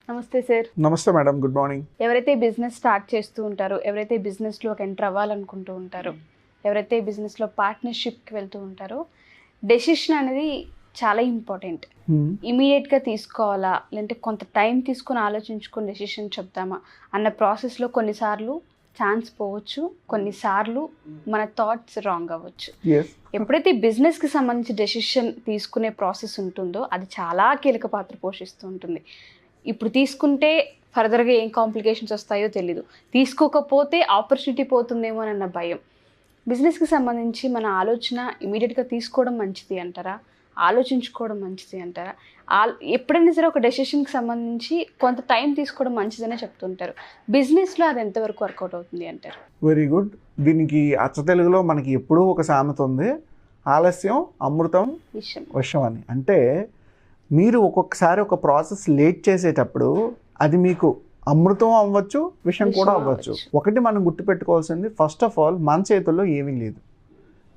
నమస్తే సార్. నమస్తే madam, good morning. ఎవరైతే బిజినెస్ స్టార్ట్ చేస్తూ ఉంటారో, ఎవరైతే బిజినెస్లోకి ఎంటర్ అవ్వాలనుకుంటూ ఉంటారో, ఎవరైతే బిజినెస్లో పార్ట్నర్షిప్కి వెళ్తూ ఉంటారో, డెసిషన్ అనేది చాలా ఇంపార్టెంట్. ఇమీడియట్గా తీసుకోవాలా, లేదంటే కొంత టైం తీసుకొని ఆలోచించుకొని డెసిషన్ చెప్తామా అన్న ప్రాసెస్లో కొన్నిసార్లు ఛాన్స్ పోవచ్చు, కొన్నిసార్లు మన థాట్స్ రాంగ్ అవ్వచ్చు. ఎప్పుడైతే బిజినెస్కి సంబంధించి డెసిషన్ తీసుకునే ప్రాసెస్ ఉంటుందో అది చాలా కీలక పాత్ర పోషిస్తూ ఉంటుంది. ఇప్పుడు తీసుకుంటే ఫర్దర్గా ఏం కాంప్లికేషన్స్ వస్తాయో తెలీదు, తీసుకోకపోతే ఆపర్చునిటీ పోతుందేమో అన్న భయం. బిజినెస్కి సంబంధించి మన ఆలోచన ఇమీడియట్గా తీసుకోవడం మంచిది అంటారా, ఆలోచించుకోవడం మంచిది అంటారా? ఎప్పుడైనా సరే ఒక డెసిషన్కి సంబంధించి కొంత టైం తీసుకోవడం మంచిదనే చెప్తుంటారు. బిజినెస్లో అది ఎంతవరకు వర్కౌట్ అవుతుంది అంటారు? Very good. దీనికి అచ్చ తెలుగులో మనకి ఎప్పుడూ ఒక సామెత ఉంది, ఆలస్యం అమృతం విషం అని. అంటే మీరు ఒక్కొక్కసారి ఒక ప్రాసెస్ లేట్ చేసేటప్పుడు అది మీకు అమృతం అవ్వచ్చు, విషయం కూడా అవ్వచ్చు. ఒకటి మనం గుర్తుపెట్టుకోవాల్సింది, ఫస్ట్ ఆఫ్ ఆల్ మన చేతుల్లో ఏమీ లేదు.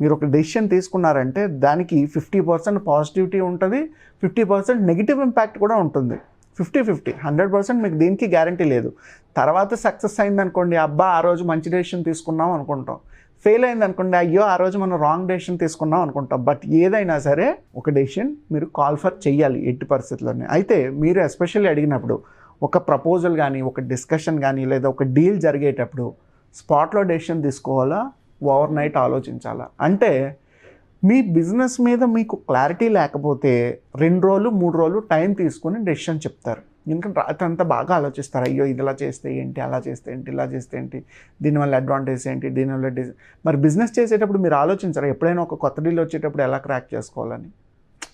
మీరు ఒక డెసిషన్ తీసుకున్నారంటే దానికి 50% పాజిటివిటీ ఉంటుంది, 50% నెగిటివ్ ఇంపాక్ట్ కూడా ఉంటుంది. 50-50, 100% మీకు దీనికి గ్యారంటీ లేదు. తర్వాత సక్సెస్ అయిందనుకోండి, అబ్బా ఆ రోజు మంచి డెసిషన్ తీసుకున్నాం అనుకుంటాం. ఫెయిల్ అయింది అనుకోండి, అయ్యో ఆ రోజు మనం రాంగ్ డెసిషన్ తీసుకున్నాం అనుకుంటాం. బట్ ఏదైనా సరే ఒక డెసిషన్ మీరు కాల్ ఫర్ చెయ్యాలి ఎట్టి పరిస్థితుల్లోనే. అయితే మీరు ఎస్పెషల్లీ అడిగినప్పుడు ఒక ప్రపోజల్ కానీ, ఒక డిస్కషన్ కానీ, లేదా ఒక డీల్ జరిగేటప్పుడు స్పాట్లో డెసిషన్ తీసుకోవాలా, ఓవర్ నైట్ ఆలోచించాలా? అంటే మీ బిజినెస్ మీద మీకు క్లారిటీ లేకపోతే 2 రోజులు 3 రోజులు టైం తీసుకుని డెసిషన్ చెప్తారు. ఎందుకంటే రాత్రంతా బాగా ఆలోచిస్తారు, అయ్యో ఇది ఇలా చేస్తే ఏంటి, అలా చేస్తే ఏంటి, ఇలా చేస్తే ఏంటి, దీనివల్ల అడ్వాంటేజ్ ఏంటి, దీనివల్ల మరి బిజినెస్ చేసేటప్పుడు మీరు ఆలోచించరు ఎప్పుడైనా ఒక కొత్త డీల్ వచ్చేటప్పుడు ఎలా క్రాక్ చేసుకోవాలని?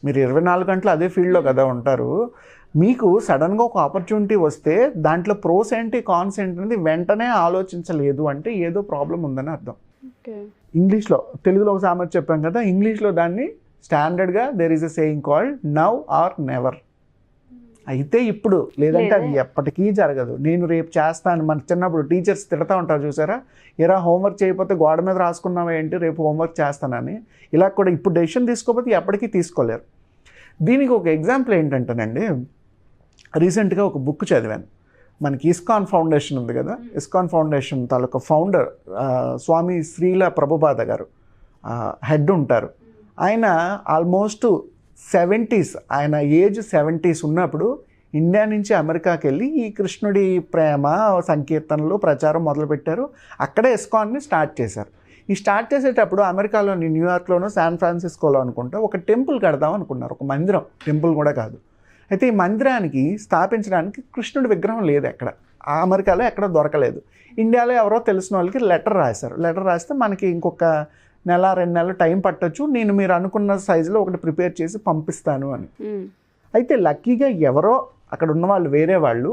మీరు 24 గంటలు అదే ఫీల్డ్లో కదా ఉంటారు. మీకు సడన్గా ఒక ఆపర్చునిటీ వస్తే దాంట్లో ప్రోస్ ఏంటి, కాన్స్ ఏంటి అనేది వెంటనే ఆలోచించలేదు అంటే ఏదో ప్రాబ్లం ఉందని అర్థం. ఇంగ్లీష్లో, తెలుగులో ఒక సామెత చెప్పాం కదా, ఇంగ్లీష్లో దాన్ని స్టాండర్డ్గా there is a saying called now or never. అయితే ఇప్పుడు, లేదంటే అది ఎప్పటికీ జరగదు. నేను రేపు చేస్తాను. మన చిన్నప్పుడు టీచర్స్ తిడతా ఉంటారు చూసారా, ఎరా హోంవర్క్ చేయకపోతే గోడ మీద రాసుకున్నావా ఏంటి, రేపు హోంవర్క్ చేస్తానని. ఇలా కూడా ఇప్పుడు డెసిషన్ తీసుకోకపోతే ఎప్పటికీ తీసుకోలేరు. దీనికి ఒక ఎగ్జాంపుల్ ఏంటంటేనండి, రీసెంట్గా ఒక బుక్ చదివాను. మనకి ఇస్కాన్ ఫౌండేషన్ ఉంది కదా, ఇస్కాన్ ఫౌండేషన్ తాలూకా ఫౌండర్ స్వామి శ్రీల ప్రభుపాద గారు హెడ్ ఉంటారు. ఆయన ఆల్మోస్ట్ 70s, ఆయన ఏజ్ 70s ఉన్నప్పుడు ఇండియా నుంచి అమెరికాకి వెళ్ళి ఈ కృష్ణుడి ప్రేమ సంకీర్తనలు ప్రచారం మొదలుపెట్టారు. అక్కడే ఇస్కాన్ని స్టార్ట్ చేశారు. ఈ స్టార్ట్ చేసేటప్పుడు అమెరికాలోని న్యూయార్క్లోనో శాన్ ఫ్రాన్సిస్కోలో అనుకుంటా ఒక టెంపుల్ కడదాం అనుకున్నారు, ఒక మందిరం, టెంపుల్ కూడా కాదు. అయితే ఈ మందిరానికి స్థాపించడానికి కృష్ణుడి విగ్రహం లేదు ఎక్కడ, ఆ అమెరికాలో ఎక్కడ దొరకలేదు. ఇండియాలో ఎవరో తెలిసిన వాళ్ళకి లెటర్ రాశారు. లెటర్ రాస్తే మనకి ఇంకొక 1-2 నెలలు టైం పట్టొచ్చు, నేను మీరు అనుకున్న సైజులో ఒకటి ప్రిపేర్ చేసి పంపిస్తాను అని. అయితే లక్కీగా ఎవరో అక్కడ ఉన్న వాళ్ళు, వేరే వాళ్ళు,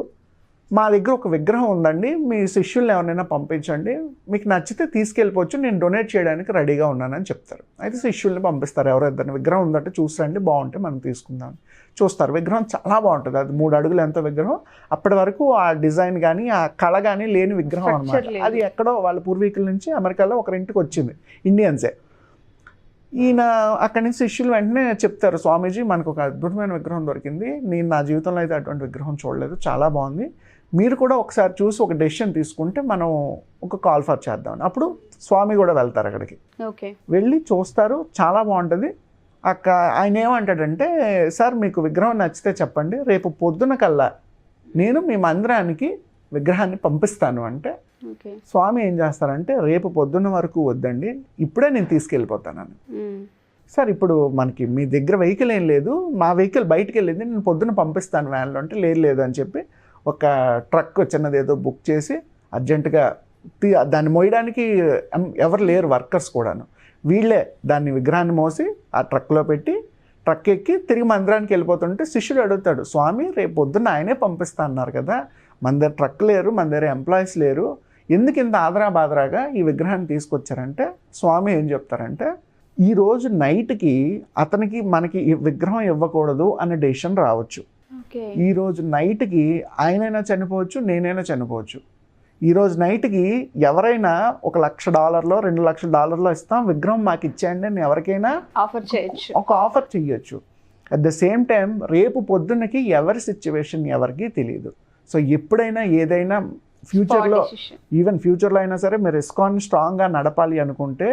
మా దగ్గర ఒక విగ్రహం ఉందండి, మీ శిష్యుల్ని ఎవరైనా పంపించండి, మీకు నచ్చితే తీసుకెళ్ళిపోవచ్చు, నేను డొనేట్ చేయడానికి రెడీగా ఉన్నానని చెప్తారు. అయితే శిష్యుల్ని పంపిస్తారు, ఎవరో ఇద్దరిని, విగ్రహం ఉందంటే చూసండి, బాగుంటే మనం తీసుకుందాం. చూస్తారు, విగ్రహం చాలా బాగుంటుంది, అది 3 అడుగులు ఎంతో విగ్రహం. అప్పటి వరకు ఆ డిజైన్ కానీ ఆ కళ కానీ లేని విగ్రహం అనమాట. అది ఎక్కడో వాళ్ళ పూర్వీకుల నుంచి అమెరికాలో ఒకరింటికి వచ్చింది, ఇండియన్సే. ఈయన అక్కడి నుంచి శిష్యులు వెంటనే చెప్తారు, స్వామీజీ మనకు ఒక అద్భుతమైన విగ్రహం దొరికింది, నేను నా జీవితంలో అయితే అటువంటి విగ్రహం చూడలేదు, చాలా బాగుంది, మీరు కూడా ఒకసారి చూసి ఒక డెసిషన్ తీసుకుంటే మనం ఒక కాల్ ఫర్ చేద్దామని. అప్పుడు స్వామి కూడా వెళ్తారు అక్కడికి. వెళ్ళి చూస్తారు, చాలా బాగుంటుంది. ఆయన ఏమంటాడంటే, సార్ మీకు విగ్రహం నచ్చితే చెప్పండి, రేపు పొద్దున కల్లా నేను మీ మందిరానికి విగ్రహాన్ని పంపిస్తాను అంటే, స్వామి ఏం చేస్తారంటే, రేపు పొద్దున్న వరకు వద్దండి, ఇప్పుడే నేను తీసుకెళ్ళిపోతానని. సార్ ఇప్పుడు మనకి మీ దగ్గర వెహికల్ ఏం లేదు, మా వెహికల్ బయటికి వెళ్ళింది, నేను పొద్దున్న పంపిస్తాను వ్యాన్లో అంటే, లేదు అని చెప్పి ఒక ట్రక్ చిన్నది ఏదో బుక్ చేసి అర్జెంటుగా దాన్ని మోయడానికి ఎవరు లేరు, వర్కర్స్ కూడాను, వీళ్ళే దాన్ని విగ్రహాన్ని మోసి ఆ ట్రక్లో పెట్టి ట్రక్ ఎక్కి తిరిగి మందిరానికి వెళ్ళిపోతుంటే శిష్యుడు అడుగుతాడు, స్వామి రేపు పొద్దున్న ఆయనే పంపిస్తా అన్నారు కదా, మన దగ్గర ట్రక్ లేరు, మన దగ్గర ఎంప్లాయీస్ లేరు, ఎందుకు ఇంత ఆదరా బాదరాగా ఈ విగ్రహాన్ని తీసుకొచ్చారంటే, స్వామి ఏం చెప్తారంటే, ఈరోజు నైట్కి అతనికి మనకి ఈ విగ్రహం ఇవ్వకూడదు అనే డెసిషన్ రావచ్చు. ఈరోజు నైట్కి ఆయనైనా చనిపోవచ్చు, నేనైనా చనిపోవచ్చు. ఈరోజు నైట్కి ఎవరైనా $1,00,000 $2,00,000 ఇస్తాం, విగ్రహం మాకు ఇచ్చేయండి అని ఎవరికైనా ఆఫర్ చేయొచ్చు, ఒక ఆఫర్ చేయొచ్చు. అట్ ద సేమ్ టైం రేపు పొద్దున్నకి ఎవరి సిచ్యువేషన్ ఎవరికి తెలియదు. సో ఎప్పుడైనా ఏదైనా ఫ్యూచర్లో ఈవెన్ ఫ్యూచర్లో అయినా సరే మీరు ఇస్కాన్ స్ట్రాంగ్గా నడపాలి అనుకుంటే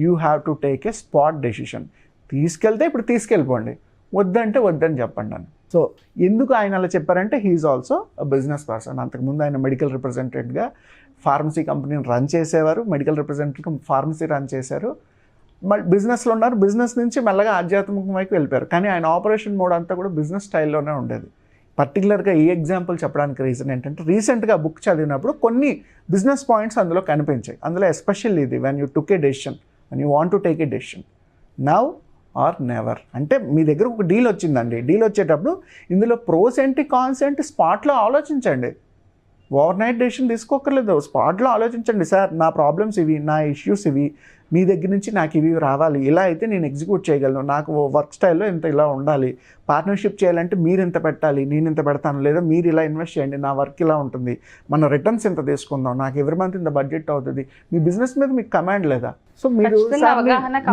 you have to take A spot decision. తీసుకెళ్తే ఇప్పుడు తీసుకెళ్ళిపోండి, వద్దంటే వద్దని చెప్పండి అని. సో ఎందుకు ఆయన అలా చెప్పారంటే హీఈస్ ఆల్సో బిజినెస్ పర్సన్. అంతకుముందు ఆయన మెడికల్ రిప్రజెంటేటివ్గా ఫార్మసీ కంపెనీని రన్ చేసేవారు, మెడికల్ రిప్రజెంటేటివ్ ఫార్మసీ రన్ చేశారు. బట్ బిజినెస్లో ఉన్నారు, బిజినెస్ నుంచి మెల్లగా ఆధ్యాత్మికం వైపు వెళ్ళిపోయారు. కానీ ఆయన ఆపరేషన్ మోడ్ అంతా కూడా బిజినెస్ స్టైల్లోనే ఉండేది. పర్టికులర్గా ఈ ఎగ్జాంపుల్ చెప్పడానికి రీజన్ ఏంటంటే రీసెంట్గా బుక్ చదివినప్పుడు కొన్ని బిజినెస్ పాయింట్స్ అందులో కనిపించాయి. అందులో ఎస్పెషల్లీ ఇది when you took a decision, when you want to take a decision, now or never. అంటే మీ దగ్గర ఒక డీల్ వచ్చిందండి, డీల్ వచ్చేటప్పుడు ఇందులో ప్రోస్ ఏంటి కాన్స్ ఏంటి స్పాట్లో ఆలోచించండి. ఓవర్ నైట్ డెసిషన్ తీసుకోకర్లేదు, స్పాట్లో ఆలోచించండి. సార్ నా ప్రాబ్లమ్స్ ఇవి, నా ఇష్యూస్ ఇవి, మీ దగ్గర నుంచి నాకు ఇవి రావాలి, ఇలా అయితే నేను ఎగ్జిక్యూట్ చేయగలను, నాకు వర్క్ స్టైల్లో ఇంత ఇలా ఉండాలి, పార్ట్నర్షిప్ చేయాలంటే మీరు ఇంత పెట్టాలి, నేను ఇంత పెడతాను, లేదా మీరు ఇలా ఇన్వెస్ట్ చేయండి, నా వర్క్ ఇలా ఉంటుంది, మన రిటర్న్స్ ఇంత తీసుకుందాం, నాకు ఎవ్రీ మంత్ ఇంత బడ్జెట్ అవుతుంది. మీ బిజినెస్ మీద మీకు కమాండ్ లేదా? సో మీరు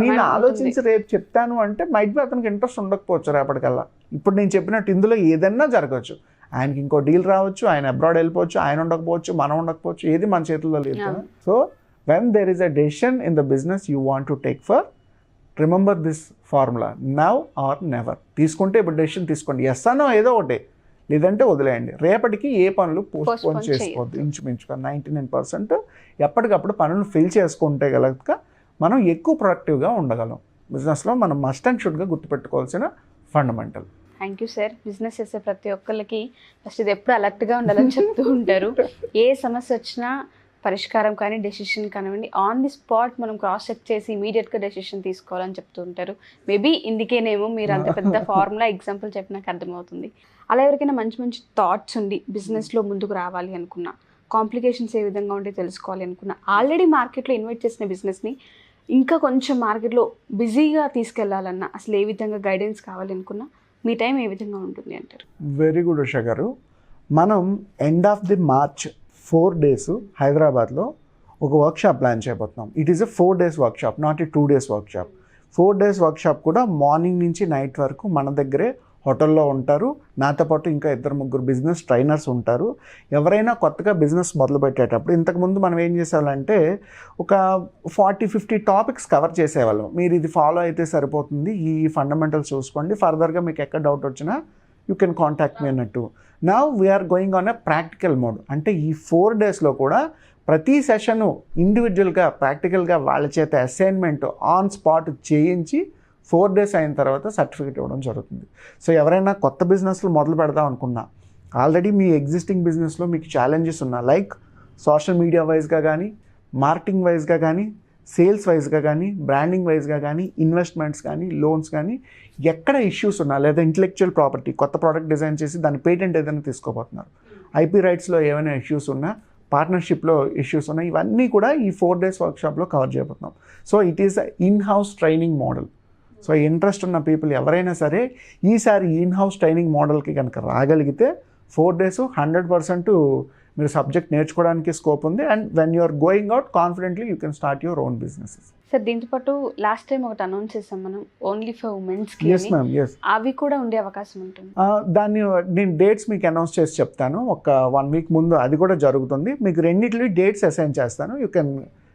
నేను ఆలోచించి రేపు చెప్తాను అంటే మైట్ బి అతనికి ఇంట్రెస్ట్ ఉండకపోవచ్చు రేపటికల్లా. ఇప్పుడు నేను చెప్పినట్టు ఇందులో ఏదన్నా జరగచ్చు. ఆయనకి ఇంకో డీల్ రావచ్చు, ఆయన అబ్రాడ్ వెళ్ళిపోవచ్చు, ఆయన ఉండకపోవచ్చు, మనం ఉండకపోవచ్చు, ఏది మన చేతుల్లో లేదు. So when there is a decision in the business you want to take for, remember this formula, now or never. తీసుకుంటే ఇప్పుడు డెసిషన్ తీసుకోండి, ఎస్ అనో ఏదో ఒకటి, లేదంటే వదిలేయండి. రేపటికి ఏ పనులు పోస్ట్పోన్ చేసుకోవద్దు. ఇంచుమించుగా 99% ఎప్పటికప్పుడు పనులు ఫిల్ చేసుకుంటే గలక మనం ఎక్కువ ప్రొడక్టివ్గా ఉండగలం. బిజినెస్లో మనం మస్ట్ అండ్ షుడ్గా గుర్తుపెట్టుకోవాల్సిన fundamental. Thank you sir. Business చేసే ప్రతి ఒక్కరికి ఫస్ట్ ఇది ఎప్పుడు అలర్ట్గా ఉండాలని చెప్తూ ఉంటారు. ఏ సమస్య వచ్చినా పరిష్కారం కానీ డెసిషన్ కానివ్వండి, ఆన్ ది స్పాట్ మనం క్రాస్ చెక్ చేసి ఇమీడియట్గా డెసిషన్ తీసుకోవాలని చెప్తూ ఉంటారు. మేబీ ఇందుకేనేమో మీరు అంత పెద్ద ఫార్ములా ఎగ్జాంపుల్ చెప్పినాక అర్థమవుతుంది. అలా ఎవరికైనా మంచి మంచి థాట్స్ ఉండి బిజినెస్లో ముందుకు రావాలి అనుకున్నా, కాంప్లికేషన్స్ ఏ విధంగా ఉంటే తెలుసుకోవాలి అనుకున్నా, ఆల్రెడీ మార్కెట్లో ఇన్వెస్ట్ చేసిన బిజినెస్ని ఇంకా కొంచెం మార్కెట్లో బిజీగా తీసుకెళ్లాలన్నా అసలు ఏ విధంగా గైడెన్స్ కావాలనుకున్నా మీ టైం ఏ విధంగా ఉంటుంది అంటారు? వెరీ గుడ్ ఉషా గారు. మనం end of the March 4 days హైదరాబాద్లో ఒక వర్క్షాప్ ప్లాన్ చేయబోతున్నాం. It is a 4 days workshop, not a 2 days workshop. 4 days workshop కూడా మార్నింగ్ నుంచి నైట్ వరకు మన దగ్గరే హోటల్లో ఉంటారు. నాతో పాటు ఇంకా 2-3 బిజినెస్ ట్రైనర్స్ ఉంటారు. ఎవరైనా కొత్తగా బిజినెస్ మొదలు పెట్టేటప్పుడు, ఇంతకుముందు మనం ఏం చేసేవాళ్ళంటే ఒక 40-50 టాపిక్స్ కవర్ చేసేవాళ్ళం. మీరు ఇది ఫాలో అయితే సరిపోతుంది, ఈ ఫండమెంటల్స్ చూసుకోండి, ఫర్దర్గా మీకు ఎక్కడ డౌట్ వచ్చినా యూ కెన్ కాంటాక్ట్ మీ అన్నట్టు. Now we're going on a practical mode. అంటే ఈ 4 daysలో కూడా ప్రతి సెషను ఇండివిజువల్గా ప్రాక్టికల్గా వాళ్ళ చేత అసైన్మెంట్ ఆన్ స్పాట్ చేయించి 4 days అయిన తర్వాత సర్టిఫికేట్ ఇవ్వడం జరుగుతుంది. సో ఎవరైనా కొత్త బిజినెస్లు మొదలు పెడదాం అనుకున్నా, ఆల్రెడీ మీ ఎగ్జిస్టింగ్ బిజినెస్లో మీకు ఛాలెంజెస్ ఉన్నా, లైక్ సోషల్ మీడియా వైజ్గా కానీ, మార్కెటింగ్ వైజ్గా కానీ, సేల్స్ వైజ్గా కానీ, బ్రాండింగ్ వైజ్గా కానీ, ఇన్వెస్ట్మెంట్స్ కానీ, లోన్స్ కానీ, ఎక్కడ ఇష్యూస్ ఉన్నా, లేదా ఇంటెలెక్చువల్ ప్రాపర్టీ కొత్త ప్రోడక్ట్ డిజైన్ చేసి దాని పేటెంట్ ఏదైనా తీసుకోబోతున్నారు, ఐపీ రైట్స్లో ఏమైనా ఇష్యూస్ ఉన్నా, పార్ట్నర్షిప్లో ఇష్యూస్ ఉన్నాయి, ఇవన్నీ కూడా ఈ 4 days వర్క్షాప్లో కవర్ చేయబోతున్నాం. So it is in house training model. So interest ఉన్న పీపుల్ ఎవరైనా సరే ఈసారి ఇన్ హౌస్ ట్రైనింగ్ మోడల్కి కనుక రాగలిగితే 4 days 100% మీరు సబ్జెక్ట్ నేర్చుకోవడానికి స్కోప్ ఉంది. And when you're going out confidently you can start your own businesses. Sir దీంతోపాటు లాస్ట్ టైం ఒకటి అనౌన్స్ చేసాం మనం, ఓన్లీ ఫర్ ఉమెన్స్కి. Yes ma'am, yes. అవి కూడా ఉండే అవకాశం ఉంటుంది. దాన్ని నేను డేట్స్ మీకు అనౌన్స్ చేసి చెప్తాను. ఒక 1 week ముందు అది కూడా జరుగుతుంది. మీకు రెండింటిలో డేట్స్ అసైన్ చేస్తాను. You can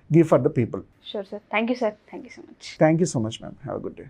give for the people. Sure sir. Thank you sir. Thank you so much. Thank you so much ma'am. Have a good day.